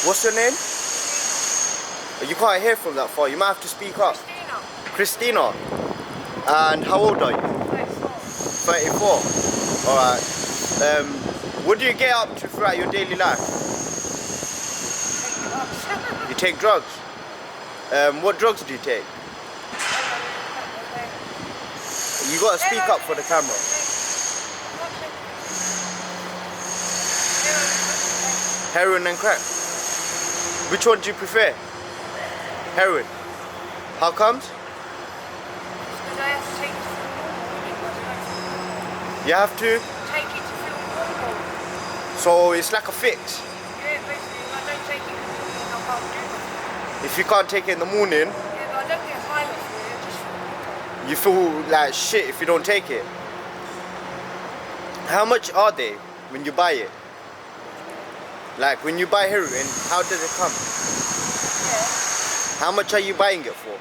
What's your name? You can't hear from that far. You might have to speak up. Christina. Christina. And how old are you? 34. 34. Alright. What do you get up to throughout your daily life? You take drugs? What drugs do you take? You gotta speak up for the camera. Heroin and crack. Which one do you prefer? Heroin. How comes? Because I have to take it to feel normal. You have to? Take it to feel normal. So it's like a fix. Yeah, basically, if I don't take it in the morning, I can't do it. If you can't take it in the morning, Yeah, but I don't get high off it, I just feel normal. you feel like shit if you don't take it. How much are they when you buy it? Like when you buy heroin, how does it come? Yeah, How much are you buying it for? you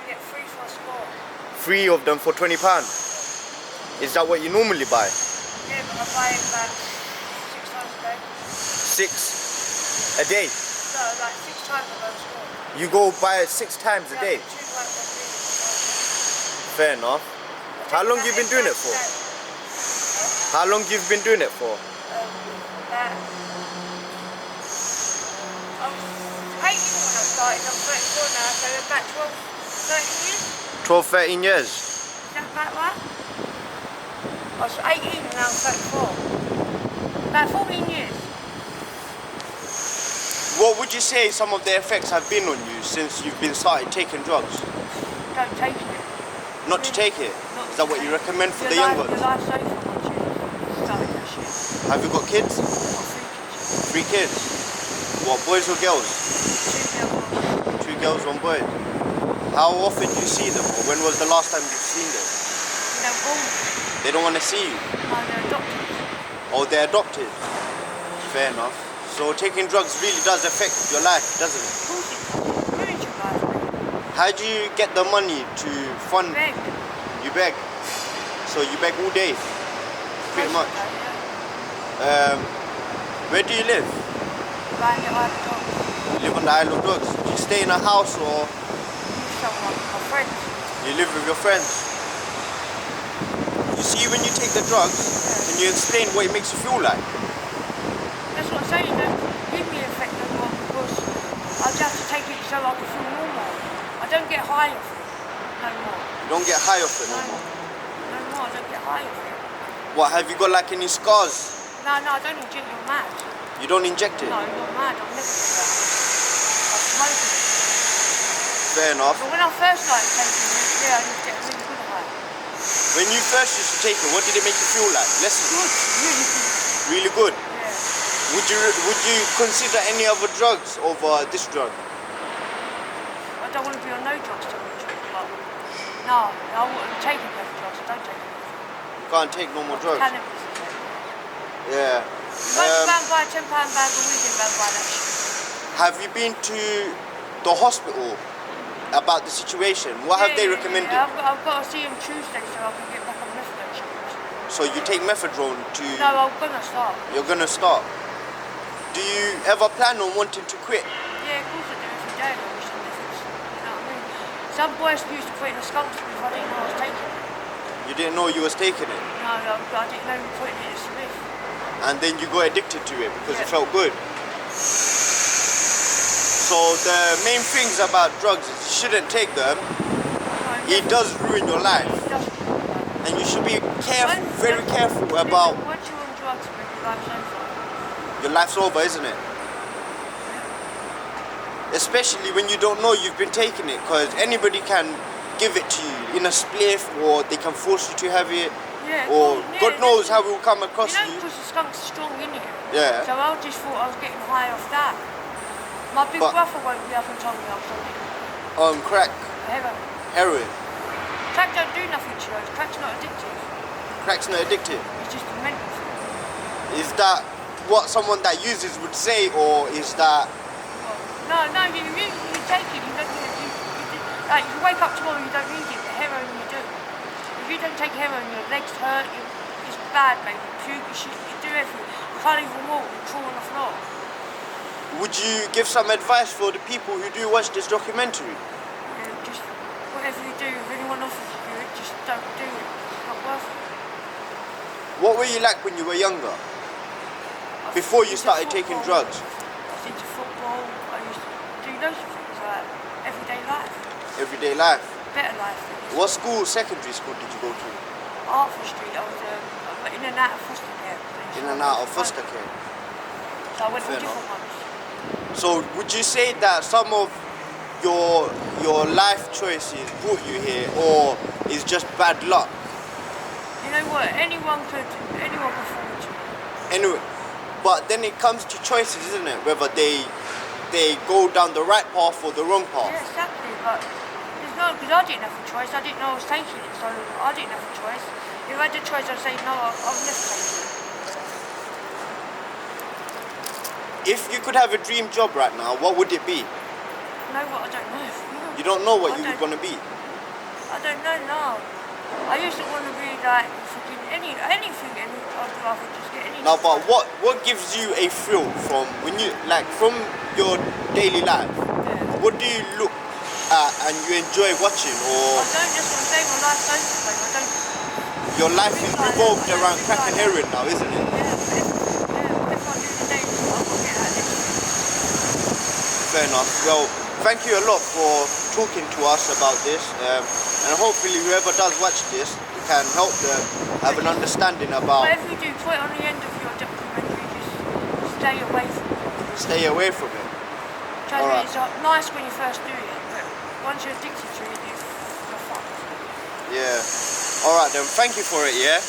get 3 for a score. 3 of them for £20. Is that what you normally buy? Yeah, but I buy it like 6 times a day. 6 a day? So, like 6 times I go to score. You go buy it 6 times a Yeah, day? 2 like 1 Fair enough. How long you been doing it for? How long you've been doing it for? I was 18 when I started, I'm 34 now, so about 12, 13 years. 12, 13 years. Is that about right? I was 18 and now I'm 34. About 14 years. What would you say some of the effects have been on you since you've been started taking drugs? Don't take it. Not to take it? Not Is to that what you take it. recommend for Your the young life- ones? Your life's over once you start that shit. Have you got kids? I've got 3 kids. 3 kids? What, boys or girls? 2 girls. 2 girls, 1 boy. How often do you see them? Or when was the last time you've seen them? You don't born with They don't want to see you. them. No, they're adopted. Or they're adopted. Fair enough. So taking drugs really does affect your life, doesn't it? Of course it does. Ruins your life, mate. How do you get the money to fund? Beg. You beg. So you beg all day, pretty much. Most of the day, Where do you live? yeah. Around the Isle of Dogs. You live on the Isle of Dogs. Do you stay in a house or With someone, my friends. you live with your friends? You see, when you take the drugs, can you explain what it makes you feel like? That's what I'm saying, don't give me an effect no more because I just have to take it so I can feel normal. I don't get high off it no more. You don't get high off it no more. No more, I don't get high off it. What, have you got like any scars? No, I don't inject your mad. You don't inject it? No, I'm not mad, I'll never do that. I smoke it. Fair enough. But when I first started taking it, yeah, I used to get really good high. When you first used to take it, what did it make you feel like? Listen, Good, really good. really good. Yeah. Would you consider any other drugs over this drug? I don't want to be on no drugs too much. But no, I wouldn't take any other drugs, I don't take any. You can't take no more drugs. Cannabis. Yeah. You won't go and buy a £10 bag of weed and go and buy that shit. Have you been to the hospital about the situation? What have they recommended? Yeah, I've got to see him Tuesday so I can get back on methadone. So you take methadone to... No, I'm gonna start. You're gonna start. Do you ever plan on wanting to quit? Yeah, of course I do every day. I wish I difference. You know what I mean? Some boys used to put in a skunks if I didn't know I was taking it. You didn't know you was taking it, No, I didn't know we put it in a Smith. and then you got addicted to it because it Yeah. felt good. So the main things about drugs is you shouldn't take them. It does ruin your life, and you should be careful, very careful about Once you're on drugs, your life's over. your life's over, isn't it? Especially when you don't know you've been taking it, because anybody can give it to you in a spliff, or they can force you to have it, Yeah, or yeah, God knows how it will come across You know, you. because the skunk's strong in it. Yeah. So I just thought I was getting high off that. My big But- brother woke me up and told me I was on it. Crack, Heroin. heroin. Crack don't do nothing to you. Crack's not addictive. Crack's not addictive. It's just a mental thing. Is that what someone that uses would say, or is that... No, you take it, you don't like you wake up tomorrow, you don't need it, but heroin you do. If you don't take heroin, your legs hurt, it's bad, baby. You puke, you do everything. You can't even walk, you crawl on the floor. would you give some advice for the people who do watch this documentary? Just whatever you do, if anyone offers you it, just don't do it. It's not worth it. What were you like when you were younger? I Before was you into started taking football. drugs? I was into football. I used to do loads of things like everyday life, Everyday life. better life than this. What school, secondary school did you go to? Arthur Street, I was in and out of foster care. In and out of foster care. So I went Fair to different ones. So would you say that some of your life choices brought you here, or is just bad luck? You know what? Anyone could fall into it. Anyway, but then it comes to choices, isn't it? Whether they go down the right path or the wrong path. Yeah, exactly. But there's no, because I didn't have a choice. I didn't know I was taking it, so I didn't have a choice. If I had a choice, I'd say no. I'll never take it. If you could have a dream job right now, what would it be? You know what? I don't know. You don't know what I you were don't- gonna be. I don't know now. I used to want to be like fucking anything, and I'd rather just get anything. Now, but what gives you a thrill from when you from your daily life? Yeah. What do you look at and you enjoy watching, or I don't just want to say my life's over, babe. I don't. your life is revolved around crack and heroin now, isn't it? What if I do the day, I will get out of this. Fair enough. Well, thank you a lot for talking to us about this, and hopefully whoever does watch this can help them have an understanding about. Whatever you do, put it on the end of your documentary. Just stay away from it. Stay away from it. Trust me, Alright. it's nice when you first do it, but once you're addicted to it, you're fucked. Yeah. All right then. Thank you for it. Yeah.